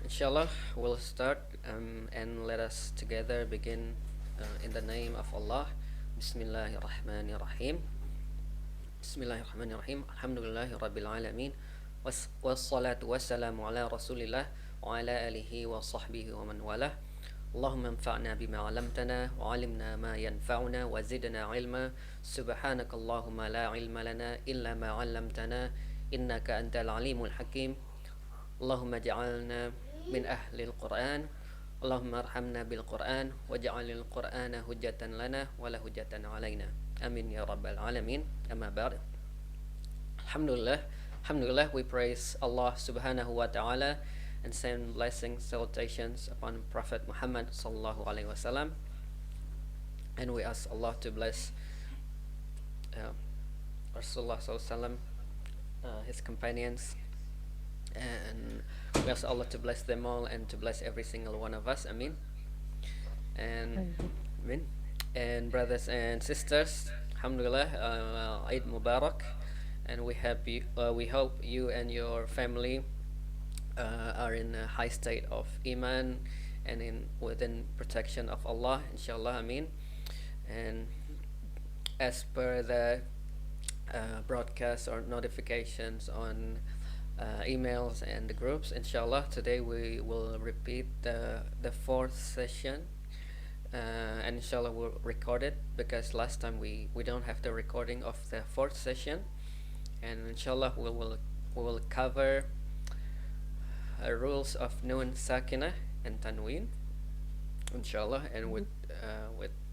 Inshallah, we'll start and let us together begin in the name of Allah. Bismillahirrahmanirrahim. Bismillahirrahmanirrahim. Alhamdulillahi Rabbil Alameen. Wassalatu wassalamu ala Rasulillah wa ala alihi wa sahbihi wa man walah. اللهم انفعنا بما علمتنا وعلمنا ما ينفعنا وزدنا علما سبحانك اللهم لا علم لنا إلا ما علمتنا إنك أنت العليم الحكيم اللهم اجعلنا من أهل القرآن اللهم ارحمنا بالقرآن واجعل القرآن حجة لنا ولا حجة علينا آمين يا رب العالمين أما بعد Alhamdulillah, we praise Allah subhanahu wa ta'ala and send blessings, salutations upon Prophet Muhammad sallallahu alaihi wasallam, and we ask Allah to bless Rasulullah sallallahu alaihi wasallam, his companions, and we ask Allah to bless them all and to bless every single one of us. Ameen. And Ameen. And brothers and sisters, Alhamdulillah, Eid Mubarak, and we hope you and your family are in a high state of iman and within protection of Allah, inshallah. Ameen. And as per the broadcasts or notifications on emails and the groups, inshallah, today we will repeat the fourth session, and inshallah we'll record it because last time we don't have the recording of the fourth session, and inshallah we will cover rules of Nun Sakinah and Tanween, inshallah, and with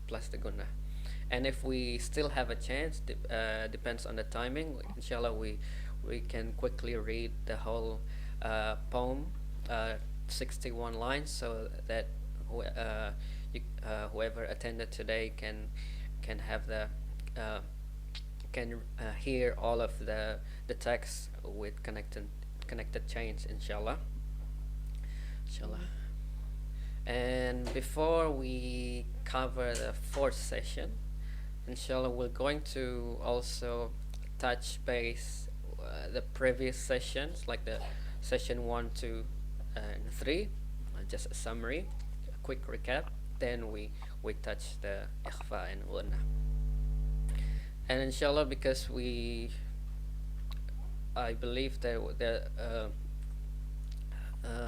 plus the GHUNNAH. And if we still have a chance, depends on the timing, inshallah we can quickly read the whole poem, 61 lines, so that whoever attended today can have the hear all of the text with connected chains, inshallah. And before we cover the fourth session, inshallah, we're going to also touch base the previous sessions, like the session 1, 2, and 3, just a summary, a quick recap. Then we touch the Ikhfa and GHUNNAH. And inshallah, because I believe that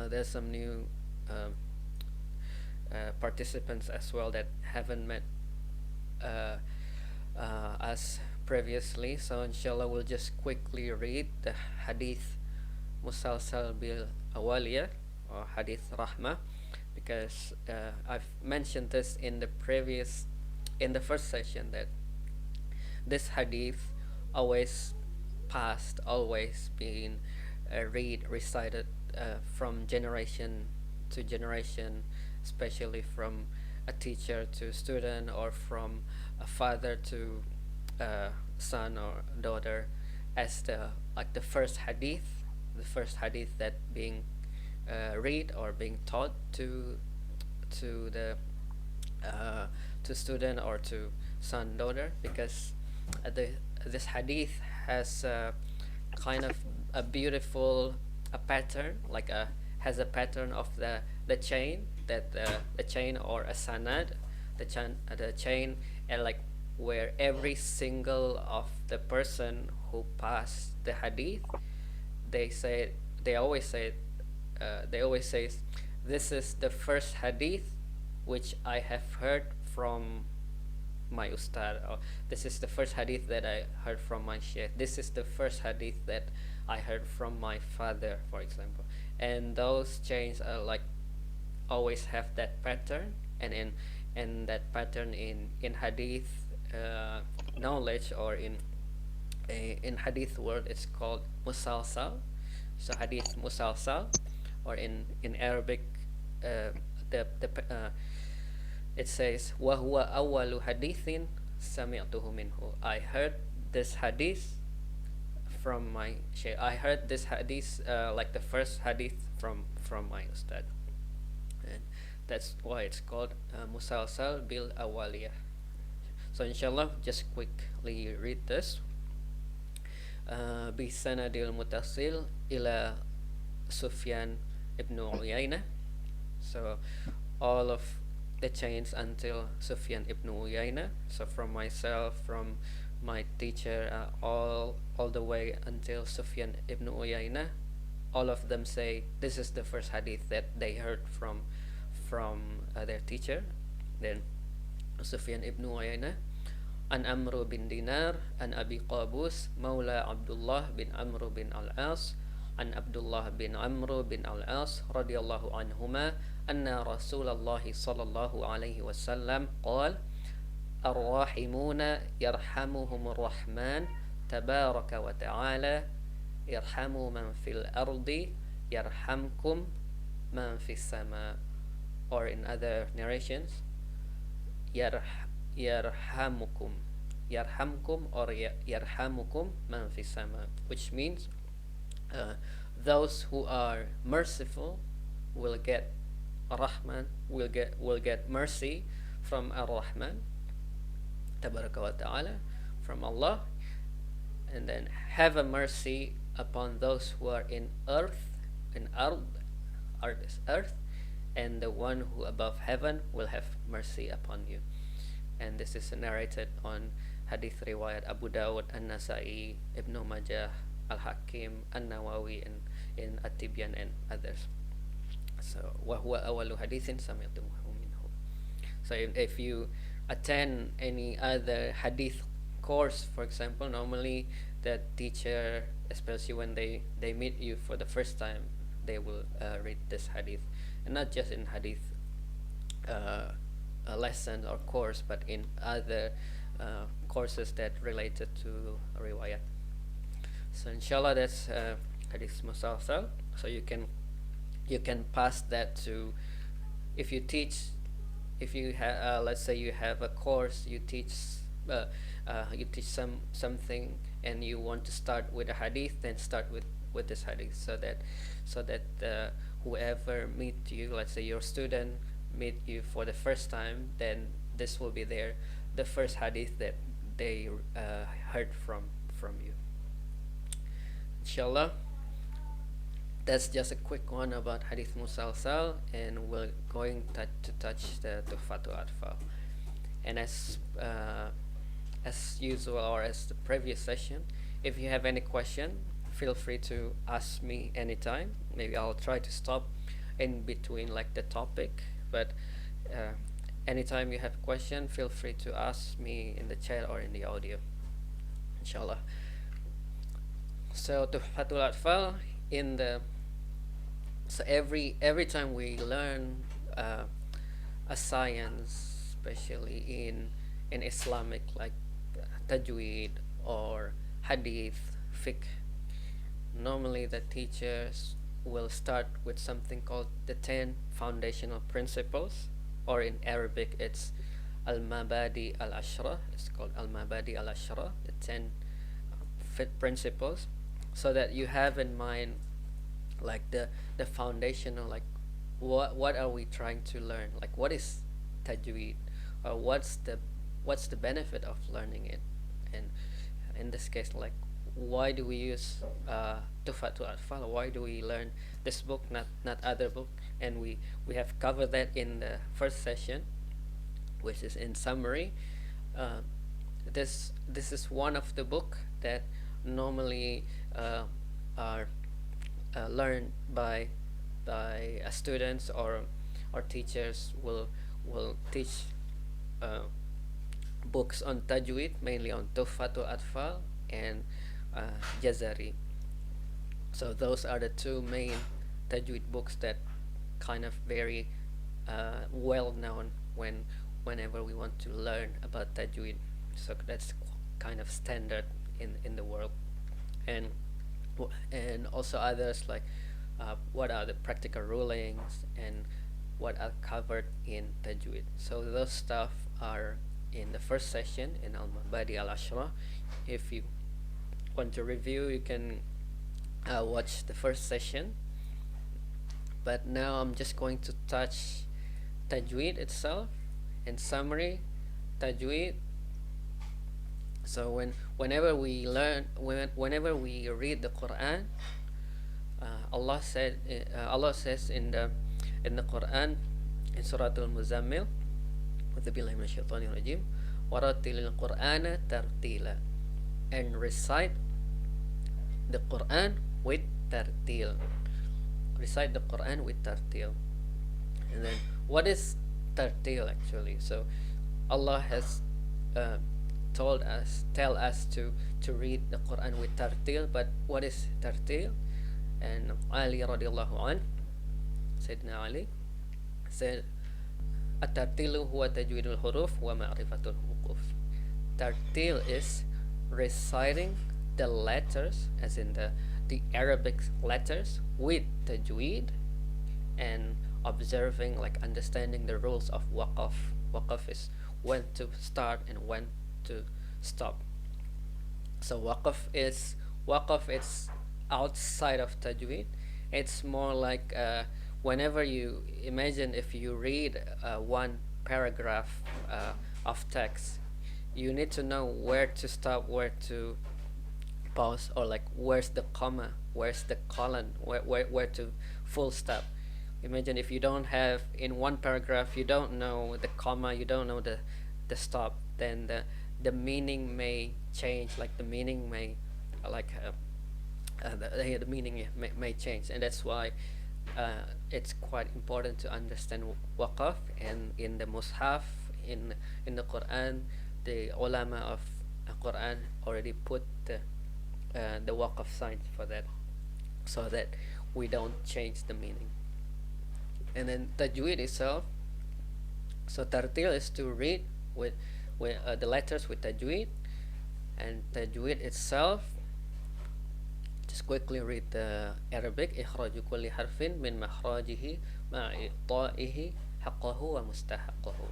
there's some new participants as well that haven't met us previously, so inshallah we'll just quickly read the hadith MUSALSAL bil AWWALIYAT or hadith rahmah, because I've mentioned this in the first session, that this hadith always being recited from generation to generation, especially from a teacher to student, or from a father to son or daughter, as the first hadith that being read or being taught to the to student or to son, daughter, because this hadith has kind of a beautiful pattern, has a pattern of the chain, that the chain or a sanad, the chain, and where every single of the person who passed the hadith, they always say this is the first hadith which I have heard from my ustad, or this is the first hadith that I heard from my sheikh, this is the first hadith that I heard from my father, for example. And those chains are always have that pattern, and in that pattern in hadith knowledge, or in hadith word, it's called musalsal. So hadith musalsal, or in Arabic, it says wa huwa awwalu hadithin sami'tuhu minhu. I heard this hadith from my shaykh. I heard this hadith like the first hadith from my ustad, and that's why it's called musalsal bil awwaliyah. So inshallah, just quickly read this. Bi sanadil mutasil ila Sufyan ibn Uyaynah. So all of the chains until Sufyan ibn Uyaynah. So from myself, from my teacher, all the way until Sufyan ibn Uyaynah, all of them say this is the first hadith that they heard from their teacher. Then Sufyan ibn Uyaynah, an Amr bin Dinar, an Abi Qabus, Mawla Abdullah bin Amr bin Al-As, an Abdullah bin Amr bin Al-As radiyallahu anhuma, anna Rasulullah sallallahu alaihi wasallam qala الراحمون يرحمهم الرحمن تبارك وتعالى ارحموا من في الأرض يرحمكم من في السماء. Or in other narrations, yarhamukum or yarhamukum man fi sama, which means those who are merciful will get rahman, will get mercy from ar-Rahman tabaraka wa ta'ala, from Allah, and then have a mercy upon those who are in earth, in ard is earth, and the one who above heaven will have mercy upon you. And this is narrated on hadith riwayat Abu Dawud, An-Nasai, Ibn Majah, Al-Hakim, An-Nawawi, and in At-Tibyan and others. So وَهُوَ أَوَّلُ حَدِيثٍ سَمِعْتُمُهُ مِنْهُ. So if you attend any other hadith course, for example, normally the teacher, especially when they meet you for the first time, they will read this hadith, and not just in hadith a lesson or course, but in other courses that related to riwayat. So inshallah, that's hadith musalsal. So you can pass that to, if you teach, if you have let's say you have a course, you teach something, and you want to start with a hadith, then start with this hadith, so that whoever meet you, let's say your student meet you for the first time, then this will be the first hadith that they heard from you. Inshallah, that's just a quick one about hadith musalsal, and we're going to touch the Tuhfat al-Atfal. And as usual, or as the previous session, if you have any question, feel free to ask me anytime. Maybe I'll try to stop in between like the topic, but anytime you have a question, feel free to ask me in the chat or in the audio, inshallah. So Tuhfatul Atfal, so every time we learn a science, especially in Islamic, like Tajweed or Hadith, Fiqh, normally the teachers will start with something called the 10 foundational principles, or in Arabic it's Al-Mabadi al-Ashra. It's called Al-Mabadi al-Ashra, the 10 principles, so that you have in mind like the foundational, like what are we trying to learn, like what is Tajweed, or what's the benefit of learning it, and in this case, like why do we use Tuhfatul Atfal, why do we learn this book, not other book. And we have covered that in the first session, which is in summary. This is one of the book that normally are learned by students or teachers will teach books on Tajweed, mainly on Tuhfatul Atfal and Jazari. So those are the two main Tajweed books that kind of very well known whenever we want to learn about Tajweed. So that's kind of standard in the world, and also others like what are the practical rulings and what are covered in Tajweed. So those stuff are in the first session in Al-Mabadi al-Ashra. If you want to review, you can watch the first session. But now I'm just going to touch Tajweed itself. In summary, Tajweed. So whenever we read the Quran, Allah says in the Quran, in Surah Al-Muzammil, with the billahi minash shaitanir rajim, waratilil Qur'ana tartila, and recite the Quran with tartil. Recite the Quran with tartil. And then, what is tartil actually? So, Allah has tell us to read the Quran with tartil. But what is tartil? And Ali radiallahu an, Sayyidina Ali, said, "At-tartilu huwa tajwidul huruf wa ma'rifatul huquf." Tartil is reciting the letters, as in the Arabic letters, with tajweed, and observing, like understanding the rules of waqaf. Waqaf is when to start and when to stop. So waqaf is outside of tajweed. It's more like whenever you imagine, if you read one paragraph of text, you need to know where to stop, where to pause, or like where's the comma, where's the colon, where to full stop. Imagine if you don't have, in one paragraph, you don't know the comma, you don't know the stop, then the meaning may change, like the meaning may the meaning may change. And that's why it's quite important to understand waqaf. And in the mushaf, in the Quran, the ulama of Quran already put the waqaf signs for that, so that we don't change the meaning. And then tajweed itself, so tartil is to read with the letters with tajweed. And tajweed itself, just quickly read the Arabic. Ikhraju kulli harfin min makhrajihi ma'a i'ta'ihi haqqahu wa mustahaqqahu.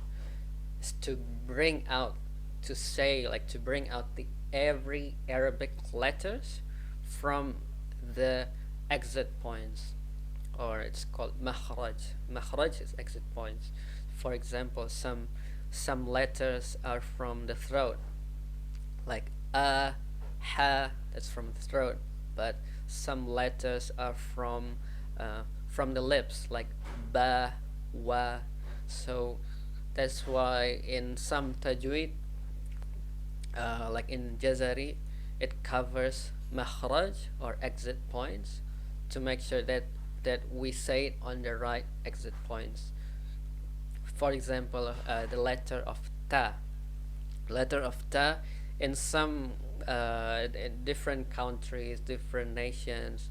Is to bring out, to say, like to bring out the every Arabic letters from the exit points, or it's called makhraj. Makhraj is exit points. For example, some letters are from the throat, like a, ha, that's from the throat. But some letters are from the lips, like ba, wa. So that's why in some tajweed, like in Jazari, it covers makhraj or exit points, to make sure that we say it on the right exit points. For example, the letter of ta. Letter of ta, in some in different countries, different nations,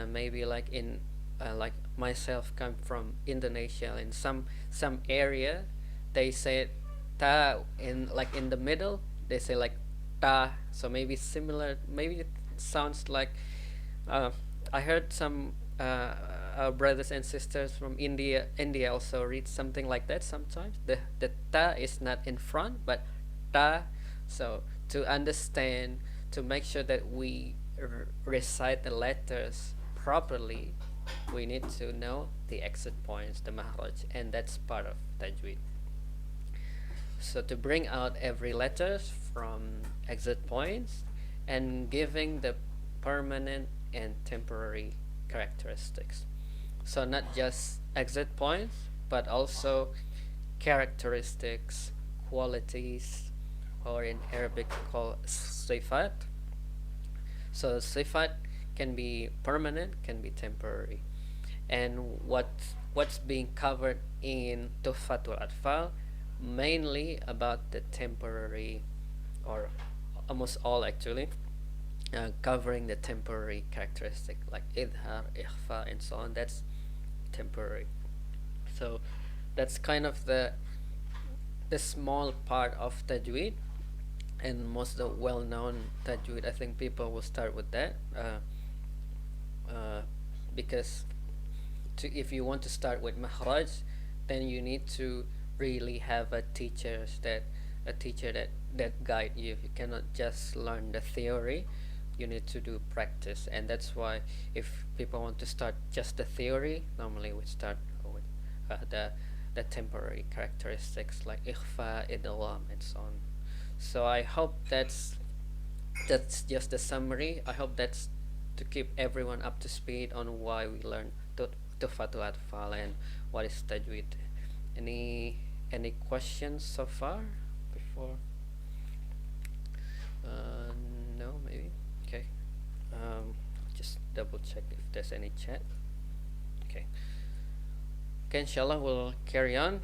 maybe like in like myself come from Indonesia. In some area, they say ta in the middle. They say like ta. So maybe similar. Maybe it sounds like. I heard some brothers and sisters from India also read something like that sometimes. The ta is not in front, but ta. So to understand, to make sure that we recite the letters properly, we need to know the exit points, the mahraj, and that's part of tajweed. So to bring out every letters from exit points, and giving the permanent and temporary characteristics. So not just exit points, but also characteristics, qualities, or in Arabic called sifat. So sifat can be permanent, can be temporary. And what's being covered in Tuhfatul al-Atfal, mainly about the temporary, or almost all actually, covering the temporary characteristic, like idhar, ikhfa, and so on. That's temporary. So that's kind of the small part of tajweed, and most of the well-known tajweed, I think people will start with that, because if you want to start with mahraj, then you need to really have a teacher that guide you. You cannot just learn the theory. You need to do practice. And that's why if people want to start just the theory, normally we start with the temporary characteristics like ikhfa, idgham, and so on. So I hope that's just the summary. I hope that's to keep everyone up to speed on why we learn Tuhfatul Atfal and what is Tajweed. Any questions so far before? No, maybe. Okay. Just double check if there's any chat. Okay. Okay, inshallah we'll carry on.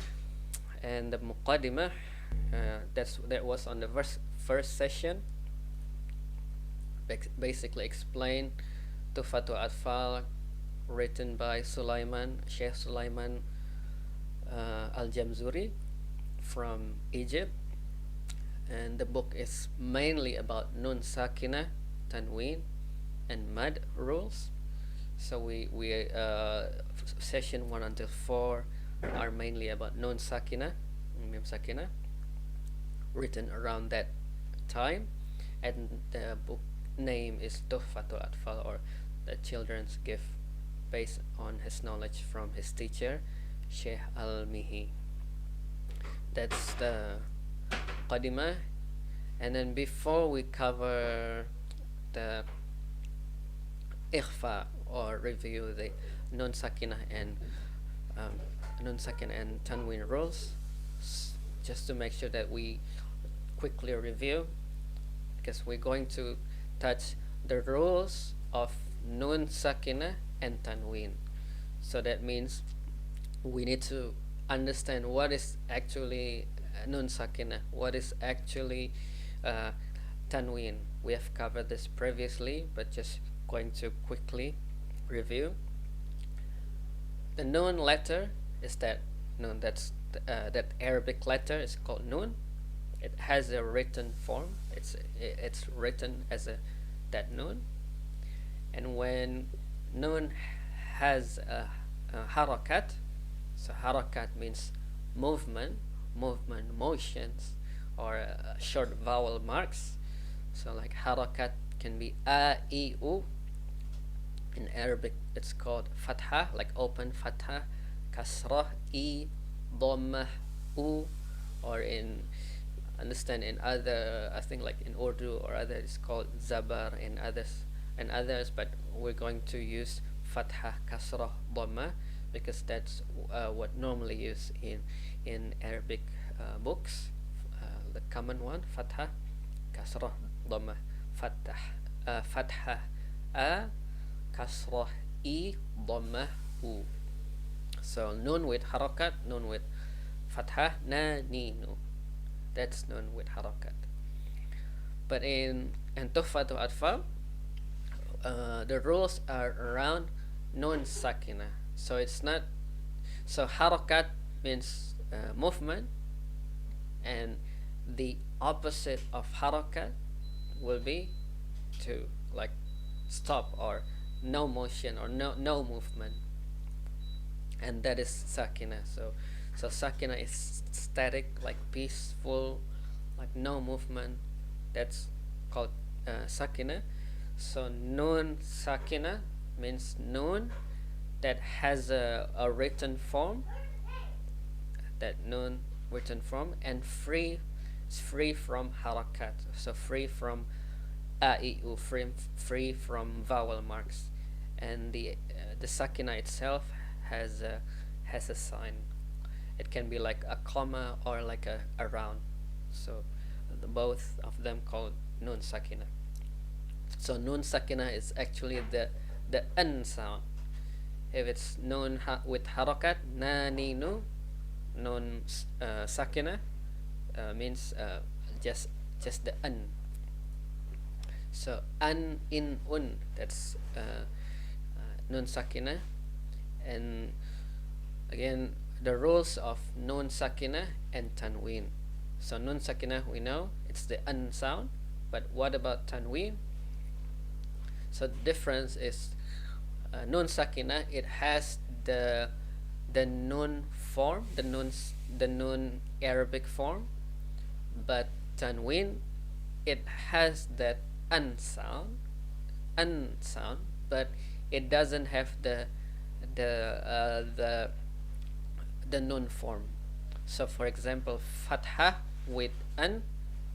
And the MUQADDIMAH, that was on the first session. Basically explain Tuhfatul Atfal, written by Sheikh Sulaiman Al-Jamzuri from Egypt, and the book is mainly about Nun Sakinah, Tanween, and Mad rules. So we session 1 until 4 are mainly about Nun Sakinah, Meem Sakinah, written around that time, and the book name is Tuhfatul Atfal, or the children's gift, based on his knowledge from his teacher Sheikh Al-Mihi. That's the Qadimah. And then before we cover the Ikhfa, or review the Nun Sakinah and Tanween rules, just to make sure that we quickly review, because we're going to touch the rules of Nun Sakinah and Tanween. So that means we need to understand what is actually Nun Sakinah, what is actually Tanween. We have covered this previously, but just going to quickly review. The Nun letter is that Nun, that's that Arabic letter is called Nun. It has a written form. It's written as that Nun. And when Nun has a harakat, so harakat means movement, motions, or short vowel marks. So like harakat can be a, I, u. In Arabic it's called fatha, like open fatha, kasrah, I, dhammah, u, or in other, I think like in Urdu or other, it's called zabar, and others, but we're going to use fatha, kasrah, dhamma, because that's what normally used in Arabic books. The common one, fatha, kasrah, dhamma, fatha, a, kasrah, I, dhamma, u. So Nun with harakat, Nun with fatha, na, ni, nu. That's Nun with harakat. But in Tuhfatul Atfal, the rules are around Nun Sakinah. So it's not, so harakat means movement, and the opposite of harakat will be to like stop, or no motion, or no movement, and that is Sakinah. So Sakinah is static, like peaceful, like no movement. That's called Sakinah. So Nun Sakinah means Nun that has a written form, that Nun written form, and free from harakat, so free from a, I, u, free from vowel marks, and the Sakinah itself has a sign. It can be like a comma or like a round. So both of them called Nun Sakinah. So Nun Sakinah is actually the N sound. If it's Nun with harakat, na, ni, nu, Nun Sakinah means just the N. So an, in, un, that's Nun Sakinah. And again, the rules of Nun Sakinah and Tanween. So Nun Sakinah, we know it's the N sound, but what about Tanween? So the difference is Nun Sakinah, it has the Nun form, the Nun Arabic form, but Tanween, it has that N sound, but it doesn't have the Nun form. So for example, Fatha with An,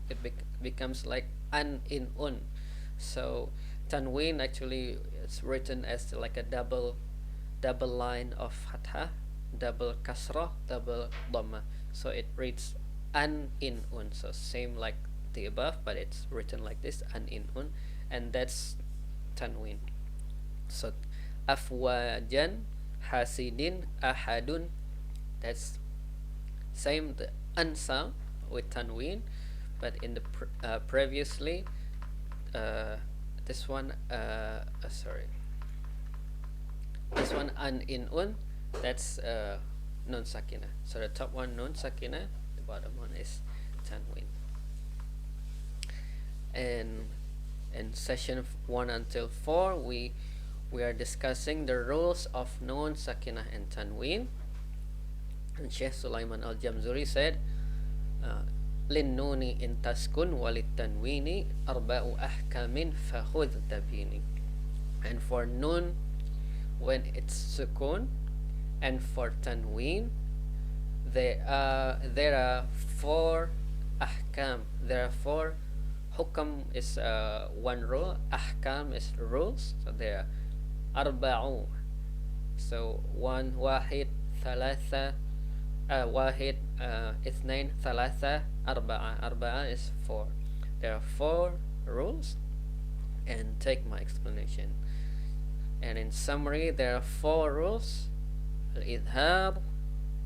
it becomes like An in Un. So Tanween actually it's written as like a double line of fatha, double kasrah, double dhamma. So it reads an in un. So same like the above, but it's written like this, an in un, and that's tanween. So afwajan hasidin ahadun, that's same the an sound with tanween, but in the previously this one sorry, this one an in un, that's Nun Sakinah. So the top one Nun Sakinah, the bottom one is tanween. And in session 1 until 4 we are discussing the rules of Nun Sakinah and Tanween. And Sheikh Sulaiman al-Jamzuri said, Linnuni in taskun walit tanwini arba'u ahkamin fakhudh tabini. And for nun when it's sukun, and for tanween there are 4 ahkam. There are 4. Hukam is one rule, ahkam is rules. So there are arba'u. So one, wahid, thalatha, wahid, ithnain, thalatha, arba'a. Arba'a is 4. There are 4 rules, and take my explanation. And in summary, there are 4 rules: al-idhar,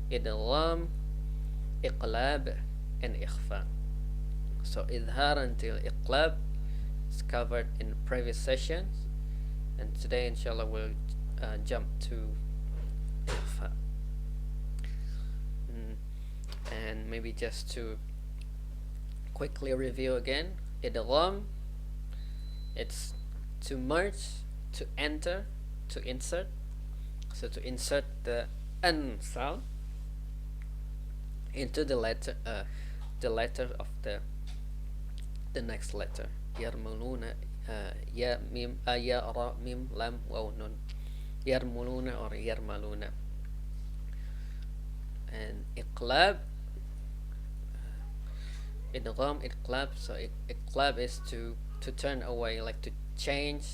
idgham, iqlab, and ikhfa. So idhar until iqlab is covered in previous sessions, and today inshallah we'll jump to ikhfa. And maybe just to quickly review again, idgham, it's to merge, to enter, to insert. So to insert the an sound into the letter of the next letter. Yarmuluna, ya mim, ya ra mim lam waw nun. Yarmuluna or yarmaluna. And iqlab, idgham, iqlab. So iqlab is to turn away, like to change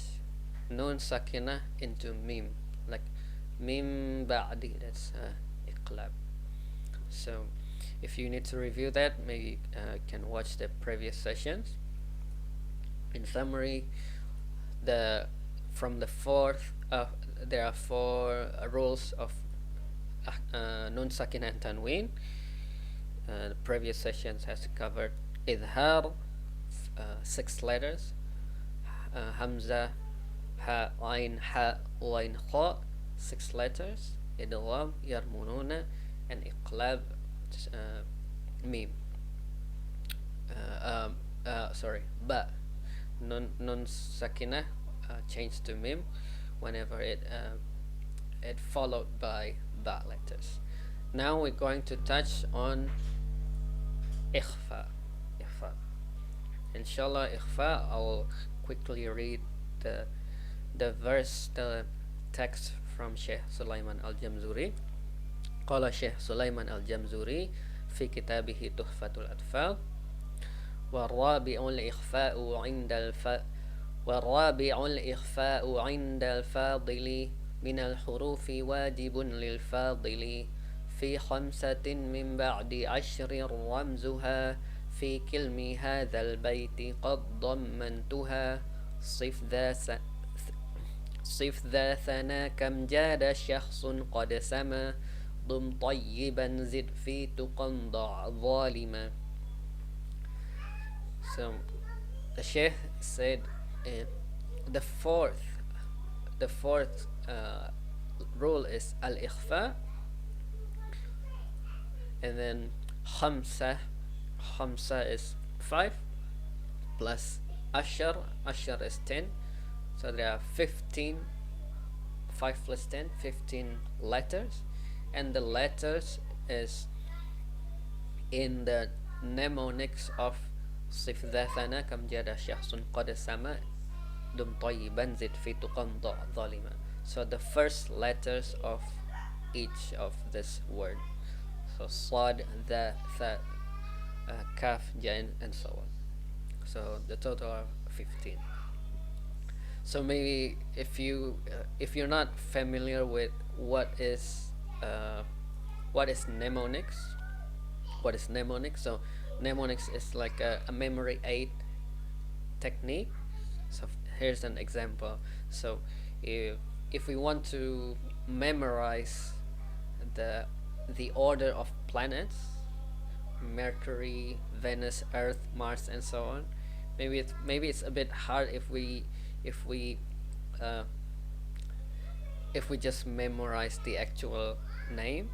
Nun Sakinah into mim, like mim ba'di. That's iqlab. So if you need to review that, maybe you can watch the previous sessions. In summary, from the 4th, there are 4 rules of Nun Sakinah and Tanween. The previous sessions has covered idhar, 6 letters, hamza, ha, ain, ha, ain, kha, 6 letters, idgham, yarmununa, and iqlab, mim. Sorry, ba. Nun Sakinah changed to mim whenever it followed by ba letters. Now we're going to touch on Ikhfa. Inshallah, Ikhfa, I'll quickly read the verse, the text from Sheikh Sulaiman al-Jamzuri. Qala Sheikh Sulaiman al-Jamzuri fi kitabihi Tuhfatul Atfal, والرابع الإخفاء عند الفاضل من الحروف واجب للفاضل في 5 من بعد 10 رمزها في كلم هذا البيت قد ضمنتها صف ذا ثنا كم جاد شخص قد سما ضم طيبا زد في تقى ضع ظالما. So the Sheikh said the fourth rule is al-ikhfa, and then khamsa is 5 plus ashar is 10, so there are 15. 5 plus 10, 15 letters, and the letters is in the mnemonics of صف ذا ثنا كم جاد شخص قد سما دم طيبا زد في تقى ضع ظالما. So the first letters of each of this word, so sad, the, tha, kaf, jain, and so on. So the total are 15. So maybe if you're not familiar with uh, what is mnemonics, so mnemonics is like a memory aid technique. So here's an example. So if we want to memorize the the order of planets, Mercury, Venus, Earth, Mars, and so on, maybe it's a bit hard if we uh, if we just memorize the actual name.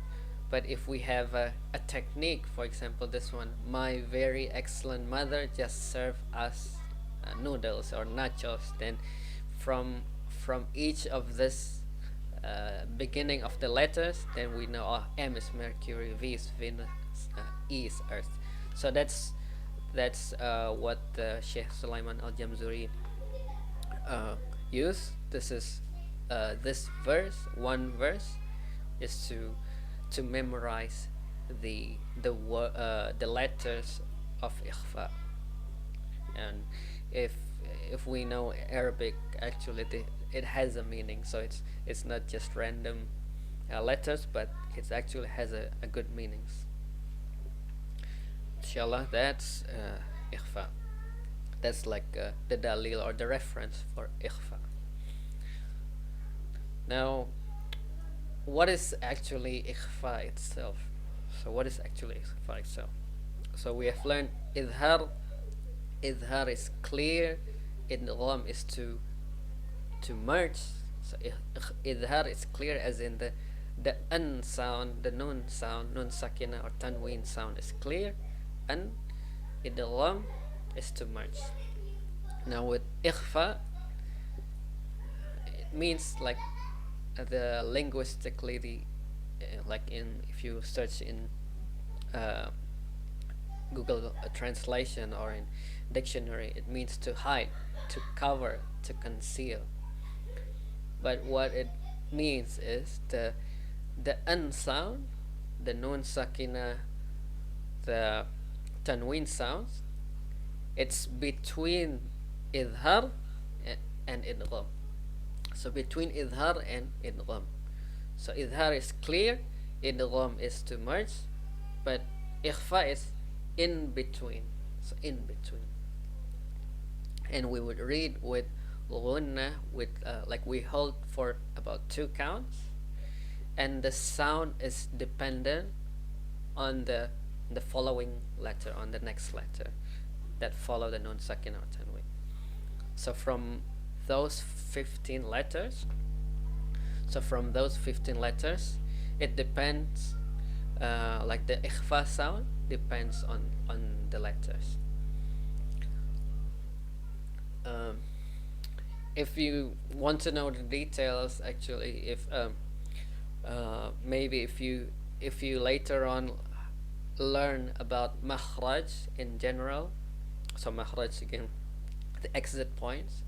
But if we have a technique, for example, this one, my very excellent mother just served us noodles or nachos, then from each of this beginning of the letters, then we know, oh, M is Mercury, V is Venus, E is Earth. So that's what Sheikh Sulaiman al-Jamzuri use. This is this verse, one verse, is to memorize the letters of Ikhfa. And if we know Arabic, actually it has a meaning. So it's not just random letters, but it actually has a good meanings. Inshallah, that's Ikhfa. That's like the dalil or the reference for Ikhfa. Now, what is actually Ikhfa itself? So what is actually Ikhfa itself? So we have learned Idhar. Idhar is clear. Idgham is to merge. So Idhar is clear, as in the an sound, the nun sound, Nun Sakinah or Tanween sound is clear, and Idgham is to merge. Now with Ikhfa, it means like the linguistically like in, if you search in Google translation or in dictionary, it means to hide, to cover, to conceal. But what it means is the an sound, the Nun Sakinah, the Tanween sounds, it's between Idhar and Idgham. So between Idhar and Idgham. So Idhar is clear, Idgham is to merge, but Ikhfa is in between. So in between. And we would read with GHUNNAH, with like we hold for about 2 counts, and the sound is dependent on the following letter, on the next letter that follow the Nun Sakinah or Tanween. So from those 15 letters, it depends, like the Ikhfa sound depends on the letters. If you want to know the details, actually, if maybe if you later on learn about makhraj in general. So makhraj, again, the exit points,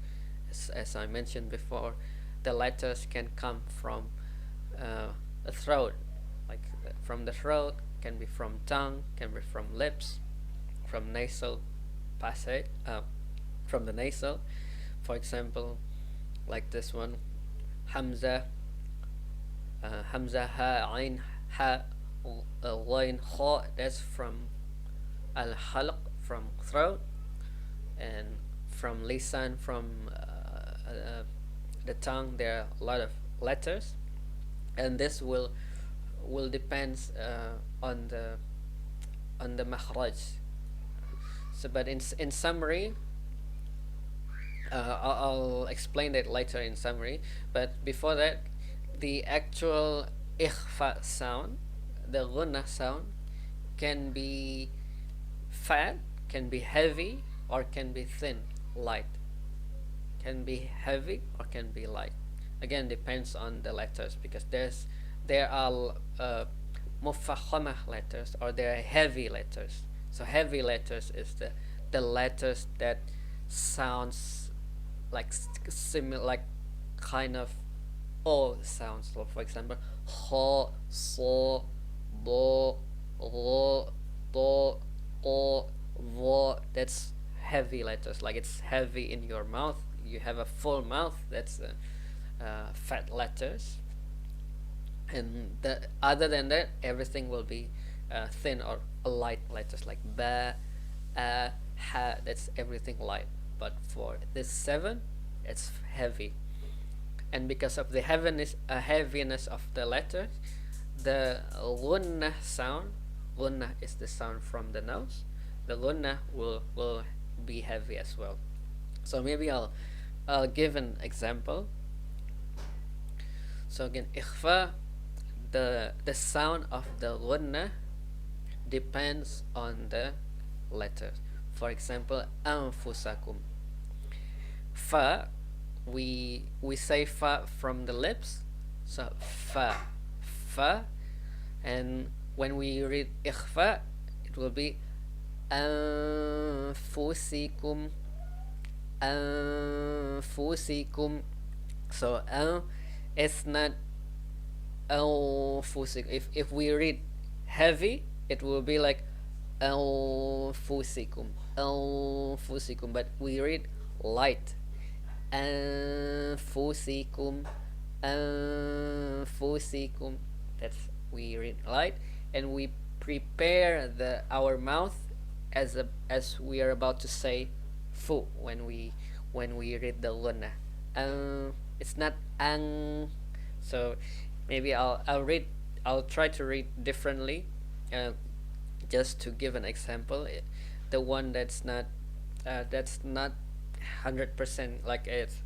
as I mentioned before, the letters can come from a throat, like from the throat, can be from tongue, can be from lips, from nasal passage, from the nasal. For example, like this one, Hamza, Hamza, Ha, Ain, Ha, Ghain, Kha, that's from al-halq, from throat, and from lisan, from the tongue, there are a lot of letters, and this will depends on the makhraj. So, but in summary, I'll explain that later in summary. But before that, the actual Ikhfa sound, the GHUNNAH sound, can be fat, can be heavy, or can be thin, light. Can be heavy or can be light. Again, depends on the letters, because there are mufakhamah letters, or there are heavy letters. So heavy letters is the letters that sounds like similar, like kind of O sounds. So for example, kha, so, do, ro, do, o, vo. That's heavy letters, like it's heavy in your mouth. you have a full mouth, that's fat letters, and other than that, everything will be thin or light letters like ba, ha. That's everything light. But for this 7, it's heavy, and because of the heaviness of the letters, the ghunnah sound. Ghunnah is the sound from the nose. The ghunnah will be heavy as well. So maybe I'll give an example. So again, ikhfa, the sound of the ghunnah depends on the letters. For example, anfusakum. Fa, we say fa from the lips, so fa, and when we read ikhfa, it will be anfusikum, anfusikum. So it's not anfusikum. If we read heavy, it will be like anfusikum, anfusikum. But we read light, anfusikum, anfusikum. That's, we read light, and we prepare our mouth as we are about to say fu when we read the ghunnah. It's not ang. So maybe I'll try to read differently, just to give an example. The one that's not 100% like it's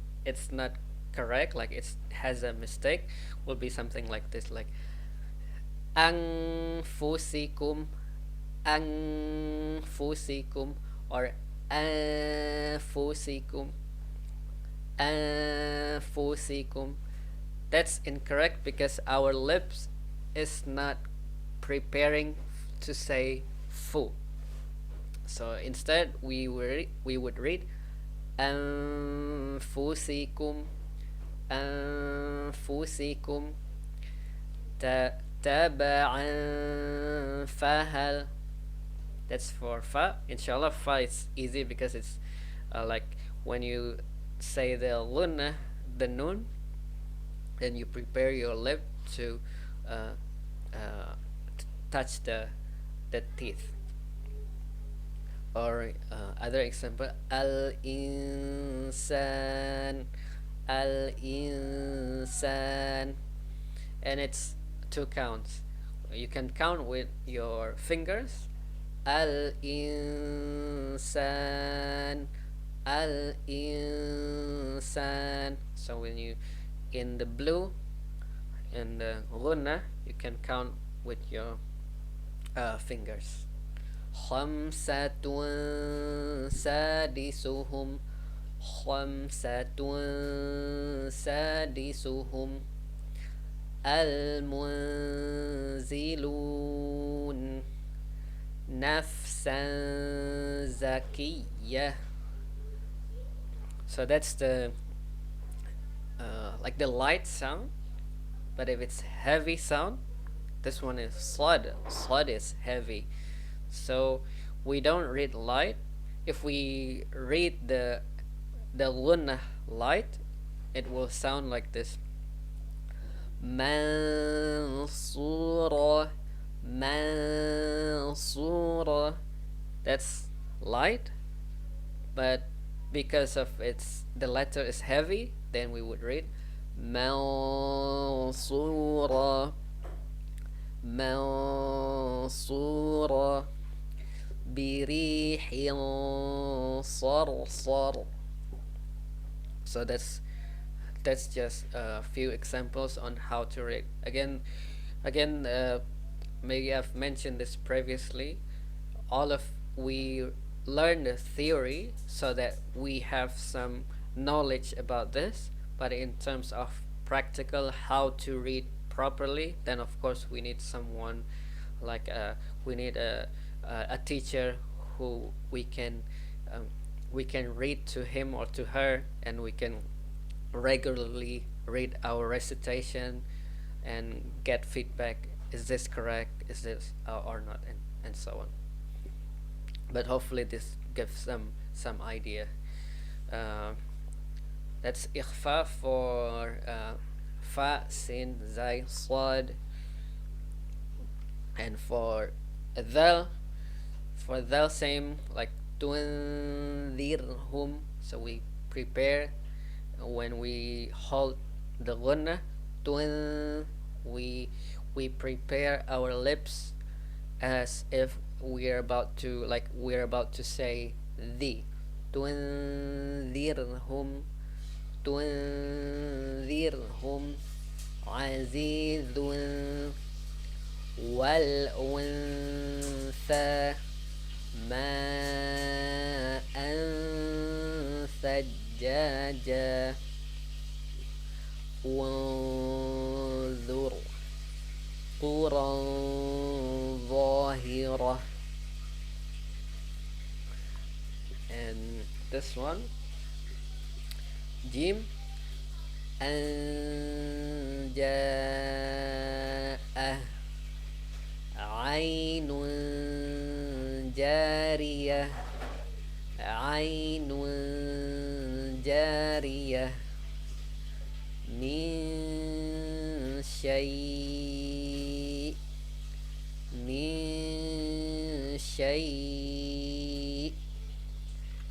not correct, like it has a mistake, will be something like this, like anfusikum, anfusikum, or anfusikum, anfusikum. That's incorrect because our lips is not preparing to say fu. So instead we would read anfusikum, anfusikum, taba'an fahal. That's for fa. Inshallah, fa is easy because it's like when you say the ghunnah, the nun, then you prepare your lip to touch the teeth. Or other example, al-insan, al-insan, and it's 2 counts. You can count with your fingers, al-insan, al-insan. So when you in the blue, in the ghunnah, you can count with your fingers. Khamsatun sadisuhum, khamsatun sadisuhum, al-munzilun, nafsan zakiyah. So that's the like the light sound. But if it's heavy sound, this one is slud. Slud is heavy. So we don't read light. If we read the ghunnah light, it will sound like this: mansura, mansura. That's light, but because of the letter is heavy, then we would read mansura, mansura, birihin sarsar. So that's just a few examples on how to read. Again, maybe I've mentioned this previously. We learn the theory so that we have some knowledge about this, but in terms of practical how to read properly, then of course we need someone like we need a teacher who we can read to him or to her, and we can regularly read our recitation and get feedback. Is this correct? Is this or not? And so on. But hopefully this gives some idea. That's ikhfa for fa, sin, zay, sad. And for dhal, same like tunzirhum. So we prepare when we hold the gunnah. Tun, we we prepare our lips as if we're about to say the. tunzirhum tunzirhum azizun والأنثى ماء ثجاجا وانظر قرى ظاهرة. And this one, Jim, أن جاء عين جارية عين جارية من شيء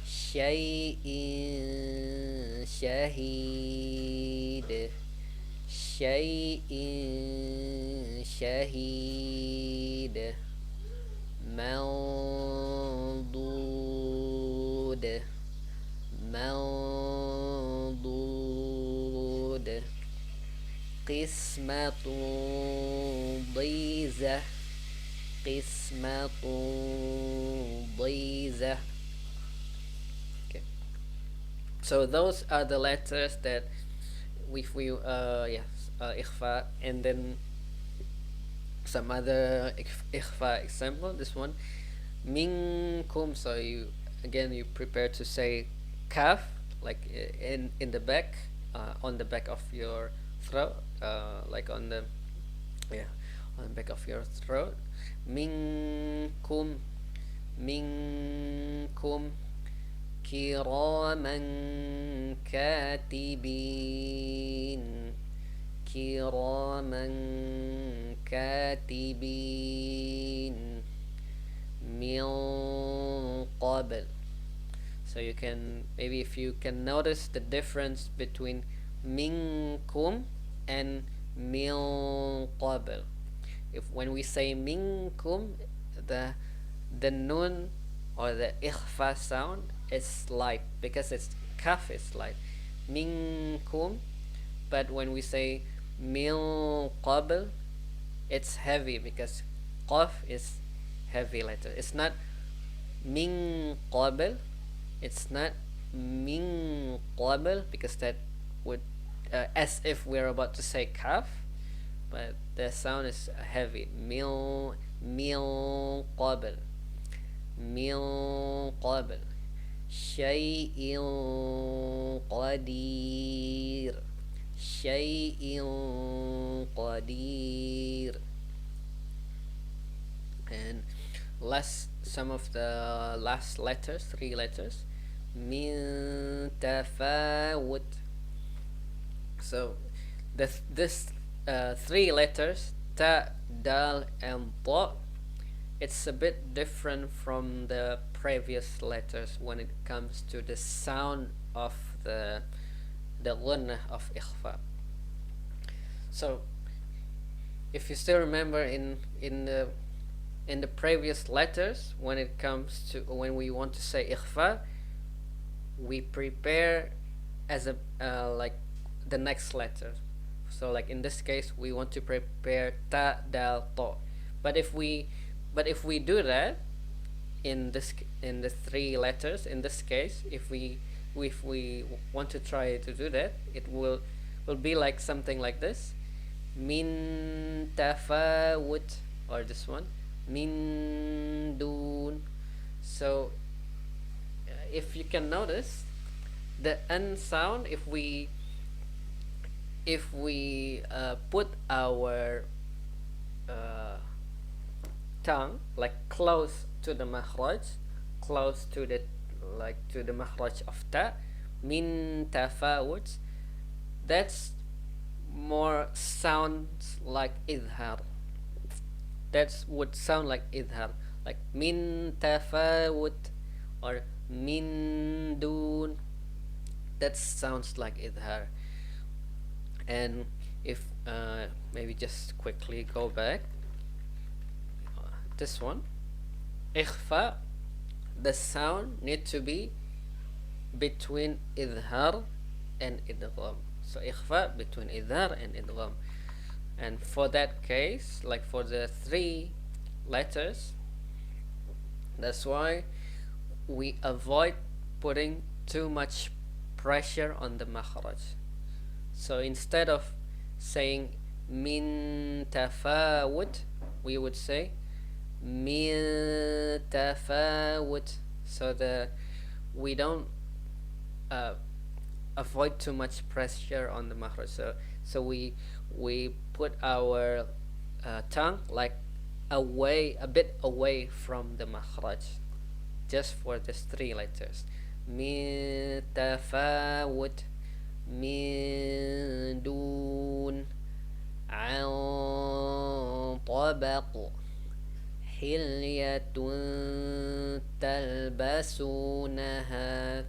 شيء شهيد شيء شهيد منضود منضود قسمة ضيزة قسمة ضيزة. Okay, so those are the letters that ikhfa. And then some other ikhfa example. This one, minkum. So you prepare to say kaf, like in the back, on the back of your throat, like on the back of your throat. Minkum kiraman katibin kiraman katibin min qabl. So you can, maybe if you can notice the difference between minkum and min qabl. If when we say minkum, the nun or the ikhfa sound is light because it's kaf is light. Minkum. But when we say min qabl, it's heavy because qaf is heavy letter. It's not min qabl, it's not min qabl, because that would as if we're about to say kaf, but the sound is heavy. Min qabl shay'in qadir shay'in qadir. And some of the last letters, 3 letters, min tafawut. So this 3 letters, ta, dal, and ta, it's a bit different from the previous letters when it comes to the sound of the ghunnah of ikhfa. So if you still remember in the previous letters, when it comes to when we want to say ikhfa, we prepare as a like the next letter. So like in this case, we want to prepare ta, dal, ta. But if we do that in the 3 letters, in this case, if we want to try to do that, it will be like something like this: min tafawut, or this one, min dun. So if you can notice the n sound, if we put our tongue like close to the makhraj, close to the makhraj of ta, min tafawut, that's more sounds like idhar. That would sound like idhar, like min tafawut or min dun. That sounds like idhar. And if maybe just quickly go back, this one, ikhfa, the sound need to be between idhar and idgham. So ikhfa between idhar and idgham. And for that case, like for the 3 letters, that's why we avoid putting too much pressure on the makhraj. So instead of saying min tafawut, we would say min tafawut, so that we don't avoid too much pressure on the makhraj. So we put our tongue like away, a bit away from the makhraj, just for these 3 letters. Min tafawut, min dun, an tabaq, hilyatun talbasunaha,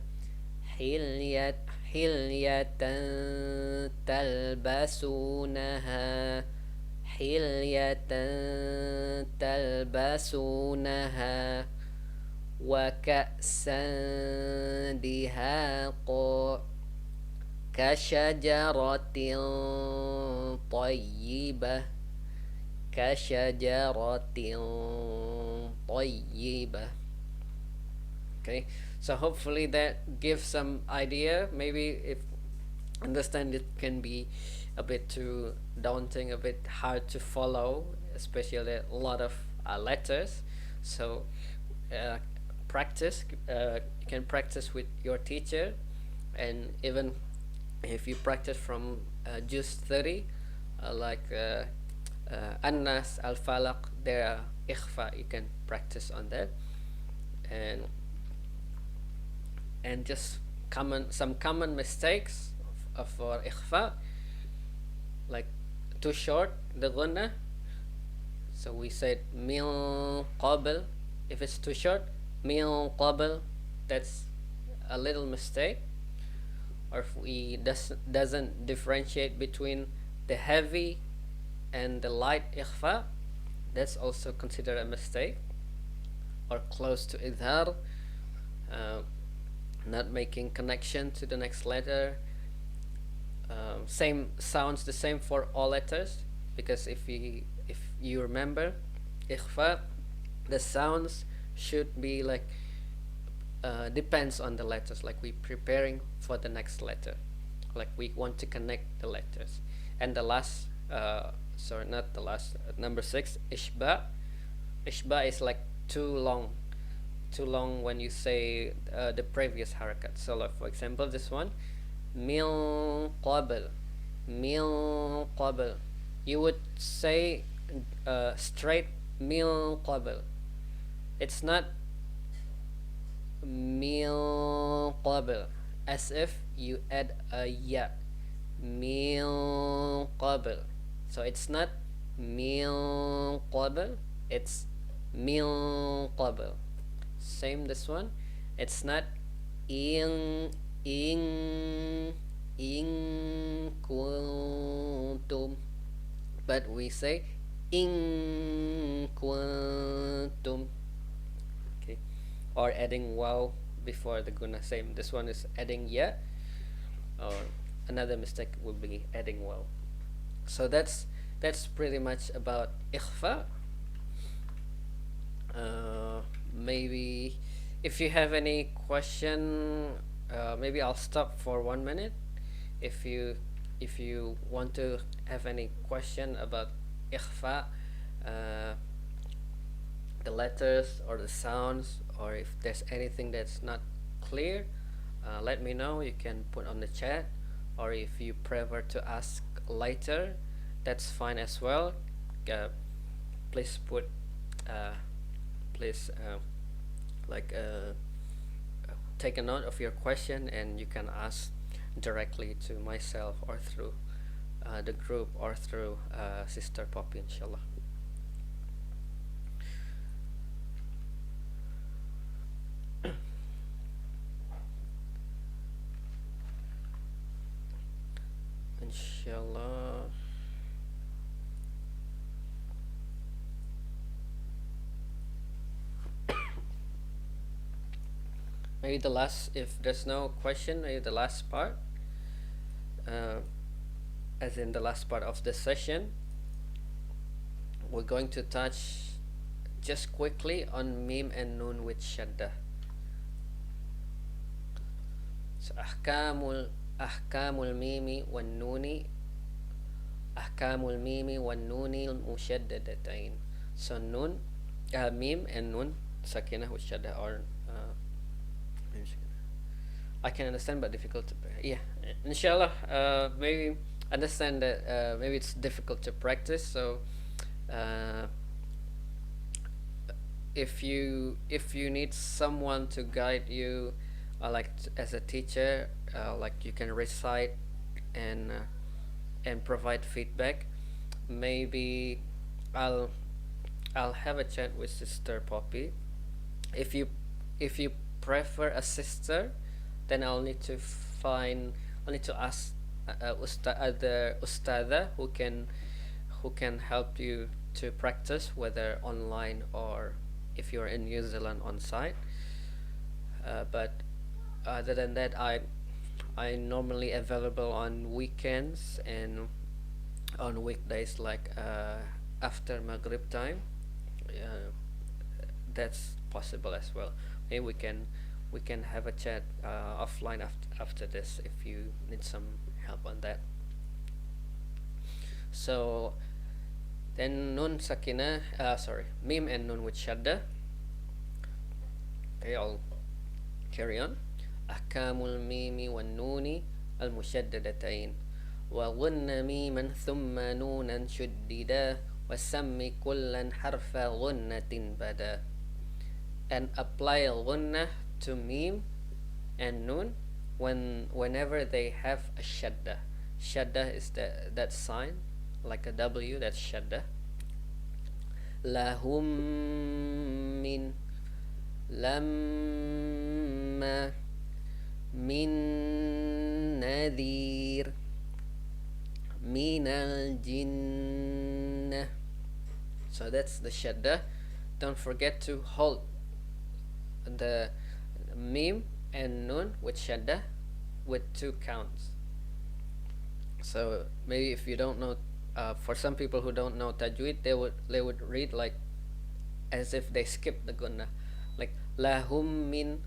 hilyatan talbasunaha, hilyatan talbasunaha, wa ka'san dihaqa, kashajaratin tayyibah, kashajaratin tayyibah. Okay, so hopefully that gives some idea. Maybe if understand it can be a bit too daunting, a bit hard to follow, especially a lot of letters. So practice, you can practice with your teacher, and even if you practice from Juz 30, like An-Nas, Al-Falaq, there are Ikhfa, you can practice on that. And just some common mistakes for Ikhfa, like too short, the Ghunnah. So we said Min Qabl, if it's too short, Min Qabl, that's a little mistake. Or if we doesn't differentiate between the heavy and the light Ikhfa, that's also considered a mistake. Or close to idhar, not making connection to the next letter. Same sounds the same for all letters, because if you remember, Ikhfa, the sounds should be like depends on the letters, like we preparing for the next letter, like we want to connect the letters. And the last sorry, not the last, number 6, ishba. Ishba is like too long when you say the previous harakat. So like for example, this one, min qabl, you would say straight min qabl. It's not min qabl, as if you add a ya, min qabl. So it's not min qabl, it's min qabl. Same this one, it's not in kuntum, but we say in kuntum. Okay, or adding waw before the guna. Same, this one is adding ya, or another mistake would be adding waw. So that's pretty much about ikhfa. Maybe if you have any question, maybe I'll stop for 1 minute. If you want to have any question about ikhfa, the letters or the sounds, or if there's anything that's not clear, let me know. You can put on the chat, or if you prefer to ask later, that's fine as well. Please put take a note of your question, and you can ask directly to myself or through the group or through Sister Poppy, inshallah. Inshallah. Maybe the last, if there's no question, maybe the last part, as in the last part of the session, we're going to touch just quickly on Meem and Nun with Shaddah. So ahkamul mimi wan nuni, ahkamul mimi wan nuni mushaddadatain. So Nun, Meem and Nun Sakinah with Shaddah are I can understand, but difficult to inshallah. Maybe understand that maybe it's difficult to practice. So if you need someone to guide you, like as a teacher, like you can recite and provide feedback. Maybe I'll have a chat with Sister Poppy. If you prefer a sister, then I'll need to ask the ustadha who can help you to practice, whether online or if you're in New Zealand on site. But other than that, I normally available on weekends and on weekdays, like after Maghrib time. That's possible as well. Maybe we can have a chat offline after this if you need some help on that. So then Nun Sakinah, Meem and Nun with Shaddah. Okay, I'll carry on. Ahkamul mimi wan nuni al mushaddadatain wa ghunna miman thumma nunan shuddida wa sammi kullan harfa ghunnatin bada. And apply ghunnah to Meem and Nun whenever they have a Shaddah. Shaddah is that sign, like a W, that's Shaddah. Lahum min lamma min nadir min al-jinnah. So that's the Shaddah. Don't forget to hold the Meem and Nun with Shaddah with 2 counts. So maybe if you don't know, for some people who don't know Tajweed, they would read like as if they skip the Gunnah, like lahum min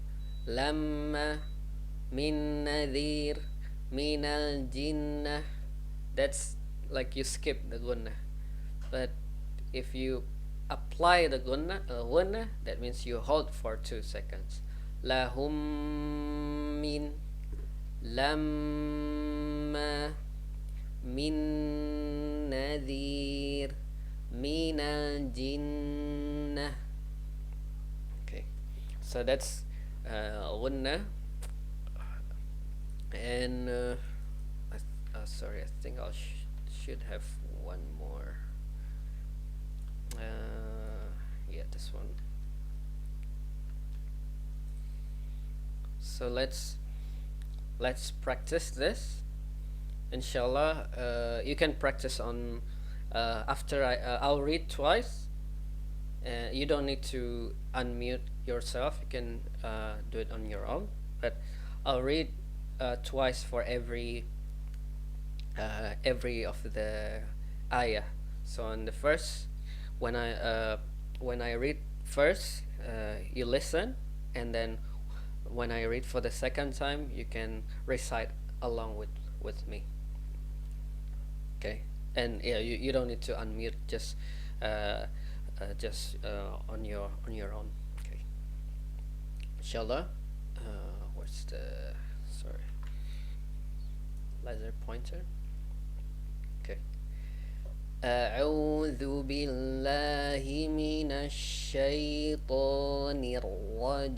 lamma min nadir min al jinnah. That's like you skip the Gunnah. But if you apply the Gunnah, that means you hold for 2 seconds. Lahum min lamma min nadir min al jinnah. Okay, so that's Gunnah. And sorry, I think I should have one more. Yeah, this one. So let's practice this, inshallah. You can practice on after I'll read twice. You don't need to unmute yourself, you can do it on your own, but I'll read twice for every of the ayah. So on the first, when I read first, you listen, and then when I read for the second time, you can recite along with me. Okay, and yeah, you don't need to unmute, just on your own. Okay, inshallah. Where's the laser pointer? Okay. أعوذ بالله من الشيطان الرجيم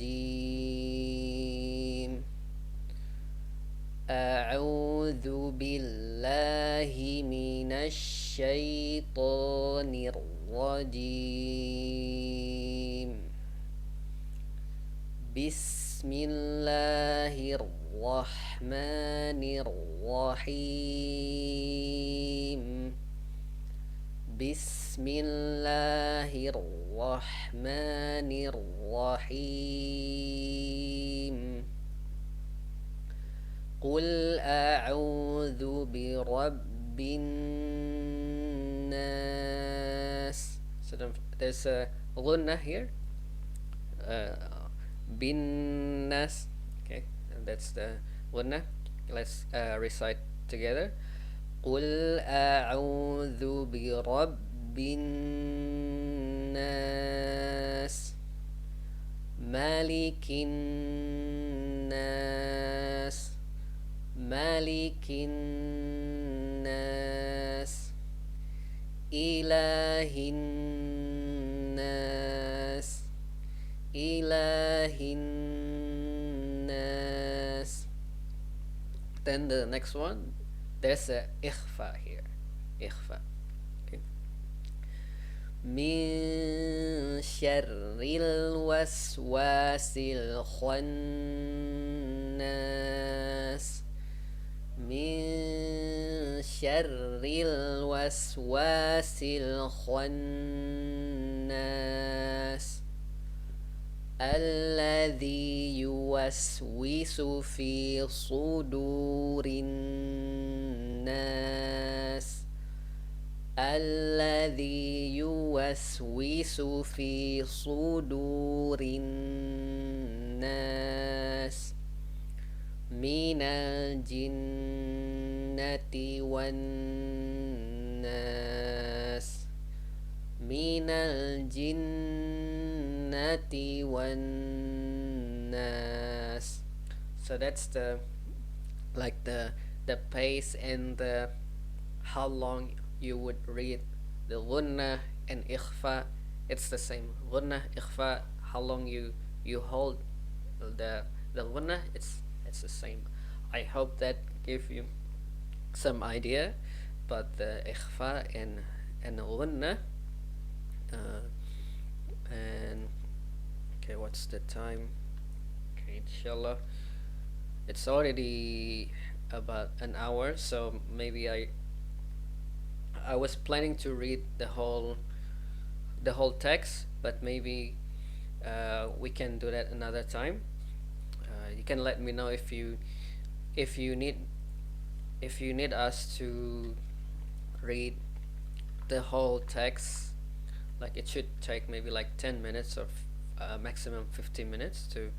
أعوذ بالله من الشيطان الرجيم. بسم الله الرحمن الرحيم. بسم الله الرحمن الرحيم. قل أعوذ برب الناس. So there's a GHUNNAH here. Bin nas. Okay, and that's the GHUNNAH. Let's recite together. قل أعوذ برب الناس مالك الناس مالك الناس إله الناس إله الناس. Then the next one, there's a Ikhfa here. Ikhfa. Okay. من شر الوسواس الخناس. من شر الوسواس الخناس الذي يوسوس في صدور الناس. الذي يوسوس في صدور الناس من الجنة والناس. من الجنة والناس. So that's the pace and the how long you would read the GHUNNAH and Ikhfa. It's the same. GHUNNAH, Ikhfa, how long you hold the GHUNNAH, it's the same. I hope that give you some idea about the Ikhfa and GHUNNAH. And okay, what's the time? Okay, inshallah, it's already about an hour, so maybe I was planning to read the whole text, but maybe we can do that another time. You can let me know if you need us to read the whole text. Like it should take maybe like 10 minutes or maximum 15 minutes to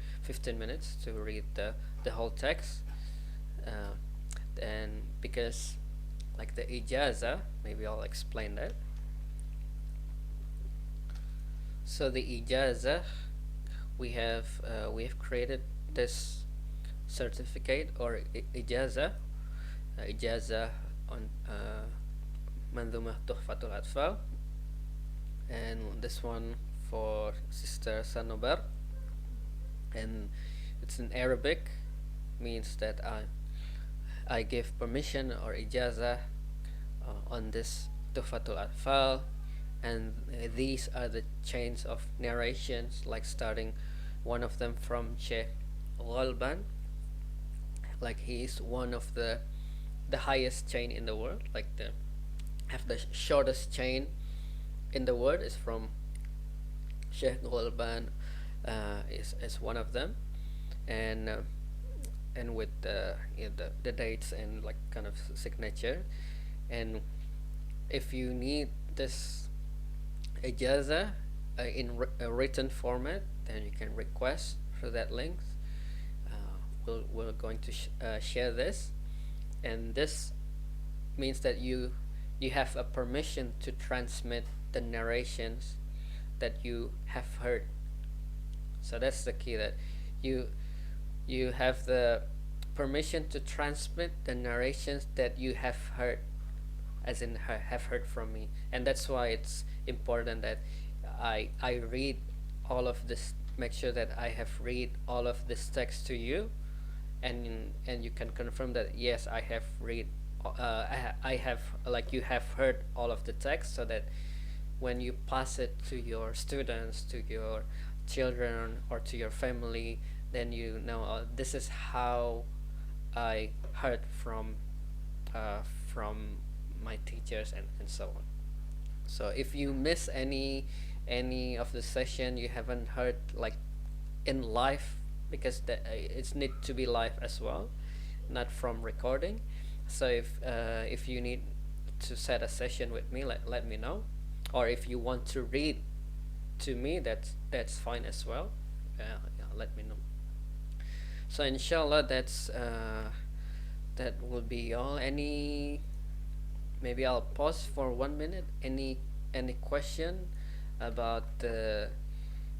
read the whole text. And because like the Ijazah, maybe I'll explain that. So the Ijazah, we have created this certificate or Ijazah on Manzumah Tuhfatul Atfal, and this one for Sister Sanobar, and it's in Arabic, means that I give permission or Ijazah on this Tuhfatul Atfal, and these are the chains of narrations, like starting one of them from Sheikh Ghalban, like he is one of the highest chain in the world, like the shortest chain in the world is from Sheikh Ghalban, is one of them, and with the dates and like kind of signature. And if you need this Ijazah in a written format, then you can request for that link. We're going to share this, and this means that you have a permission to transmit the narrations that you have heard. So that's the key, that you have the permission to transmit the narrations that you have heard, as in have heard from me. And that's why it's important that I read all of this, make sure that I have read all of this text to you, and you can confirm that yes, I have read, I have, like, you have heard all of the text, so that when you pass it to your students, to your children, or to your family, then you know, this is how I heard from my teachers, and so on. So if you miss any of the session, you haven't heard, like, in live, because it's need to be live as well, not from recording. So if you need to set a session with me, let me know. Or if you want to read to me, that's fine as well. Yeah, let me know. So inshallah, that will be all. Maybe I'll pause for 1 minute. Any question about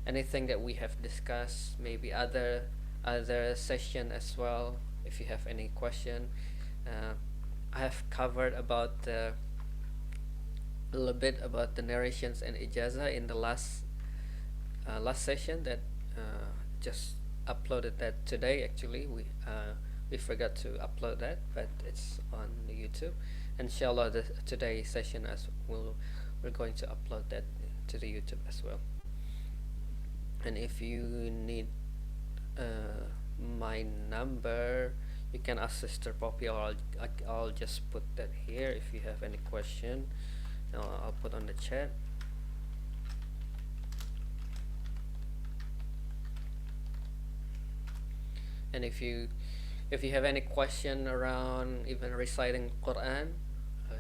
anything that we have discussed? Maybe other session as well. If you have any question, I have covered about a little bit about the narrations and ijazah in the last session that just uploaded that today. Actually, we forgot to upload that, but it's on the YouTube. Inshallah, today's session we're going to upload that to the YouTube as well. And if you need my number, you can ask Sister Poppy, or I'll just put that here. If you have any question, I'll put on the chat. And if you have any question around even reciting Quran,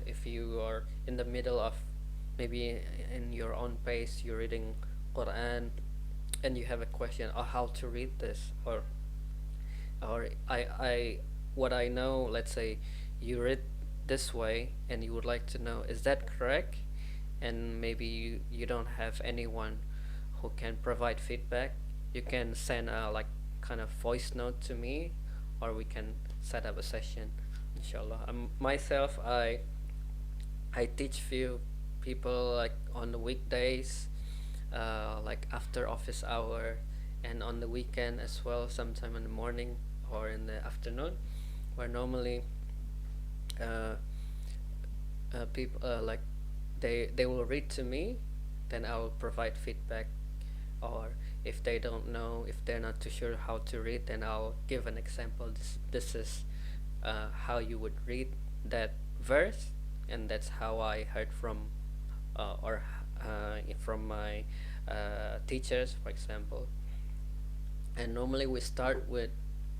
if you are in the middle of, maybe in your own pace, you're reading Quran, and you have a question, or how to read this, or I what I know, let's say you read this way, and you would like to know, is that correct? And maybe you don't have anyone who can provide feedback, you can send a, like, kind of voice note to me, or we can set up a session, inshallah. Myself, I teach few people, like, on the weekdays, like after office hour, and on the weekend as well, sometime in the morning or in the afternoon, where normally people, like, they will read to me, then I will provide feedback. Or if they don't know, if they're not too sure how to read, then I'll give an example. This is how you would read that verse, and that's how I heard from from my teachers, for example. And normally we start with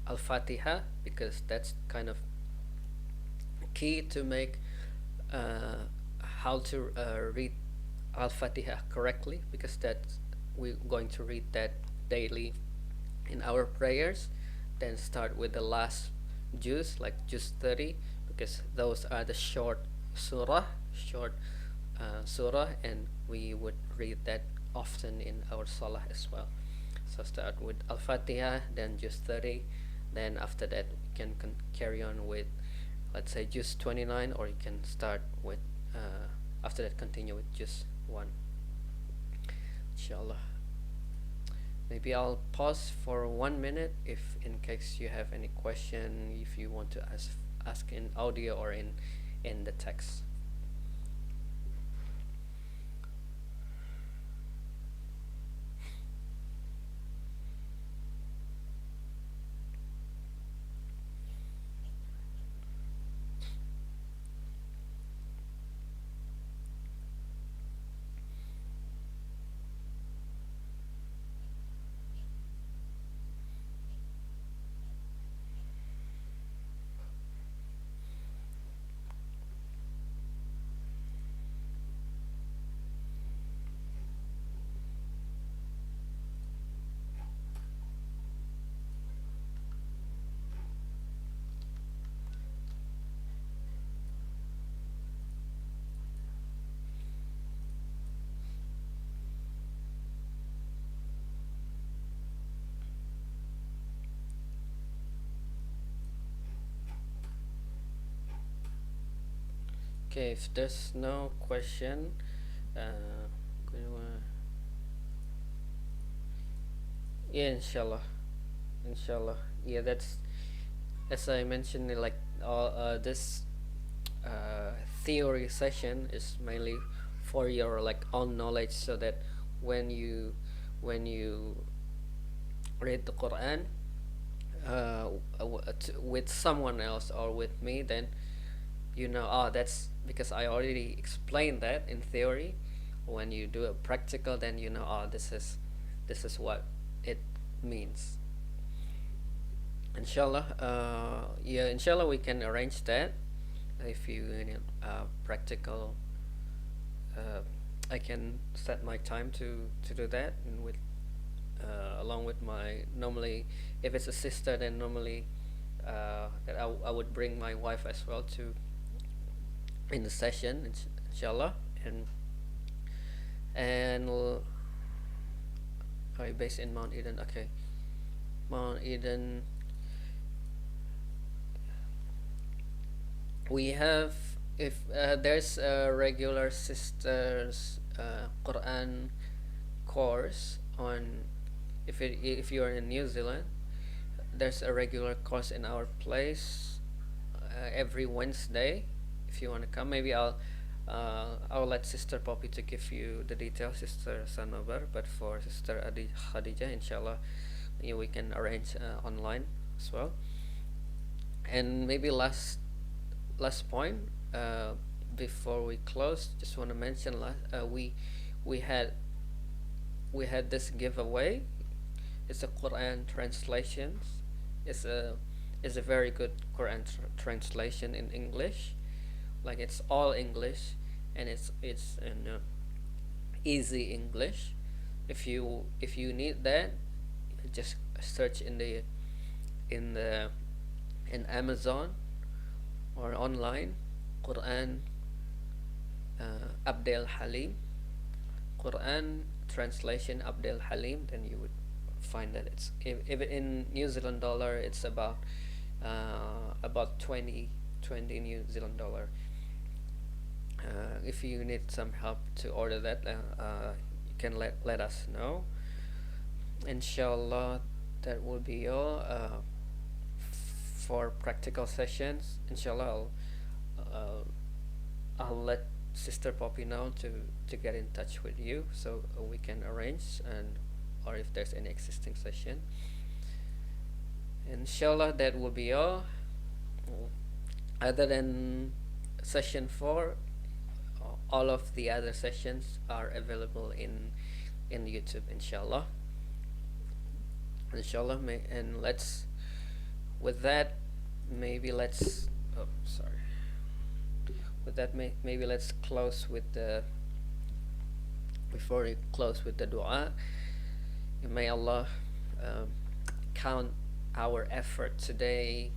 Al-Fatiha, because that's kind of key to make how to read Al-Fatiha correctly, because that's, we're going to read that daily in our prayers. Then start with the last juz, like juz 30, because those are the short surah, and we would read that often in our salah as well. So start with Al-Fatiha, then juz 30, then after that we can carry on with, let's say, juz 29, or you can start with after that continue with juz 1, inshallah. Maybe I'll pause for 1 minute, if in case you have any question, if you want to ask in audio or in the text. Okay, if there's no question, yeah, inshallah, yeah, that's as I mentioned, like this uh, theory session is mainly for your like own knowledge, so that when you read the Quran with someone else or with me, then you know, oh, that's because I already explained that in theory. When you do a practical, then you know, oh, this is what it means. Inshallah, yeah, inshallah we can arrange that. If you need practical, uh, I can set my time to do that, and with along with my, normally if it's a sister, then normally that I would bring my wife as well to in the session, inshallah. And are you based in Mount Eden? Okay, Mount Eden. We have, if there's a regular sisters Quran course on, if you're in New Zealand, there's a regular course in our place every Wednesday. If you want to come, maybe I'll let Sister Poppy to give you the details, Sister Sanobar. But for Sister Khadijah, inshallah, yeah, we can arrange online as well. And maybe last point before we close, just want to mention we had this giveaway. It's a Quran translations. It's a very good Quran translation in English. Like it's all English, and it's in easy English. If you need that, just search in Amazon or online, Quran Abdel Halim, Quran translation Abdel Halim, then you would find that it's, if in New Zealand dollar, it's about 20 New Zealand dollar. If you need some help to order that, you can let us know. Inshallah, that will be all for practical sessions. Inshallah, I'll let Sister Poppy know to get in touch with you, so we can arrange, and or if there's any existing session. Inshallah, that will be all. Other than session 4, all of the other sessions are available in YouTube, inshallah. Inshallah, and let's, with that, maybe let's, oh, sorry. With that, maybe let's close with the, before we close with the dua. May Allah count our effort today,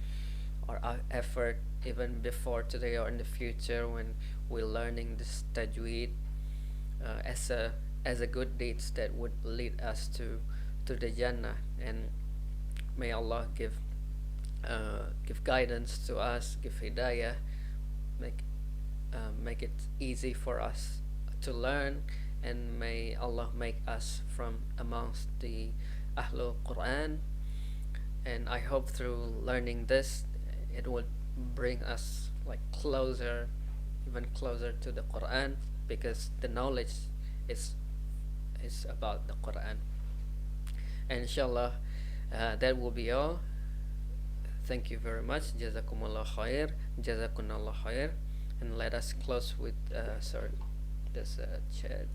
or our effort even before today or in the future when we're learning this tajweed, as a good deeds that would lead us to the Jannah. And may Allah give guidance to us, give hidayah, make it easy for us to learn, and may Allah make us from amongst the Ahlul Quran. And I hope through learning this, it would bring us like even closer to the Quran, because the knowledge is about the Quran. And inshallah, that will be all. Thank you very much. Jazakumullah khair. Jazakumullah khair. And let us close with sorry, this chat.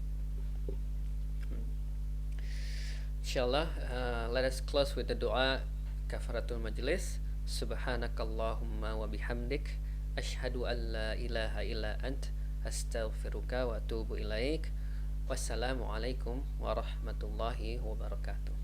Inshallah, let us close with the dua kafaratul majlis. Subhanakallahumma wa bihamdik, ashhadu an la ilaha illa ant, astaghfiruka wa atubu ilaik. Wassalamu alaikum warahmatullahi wabarakatuh.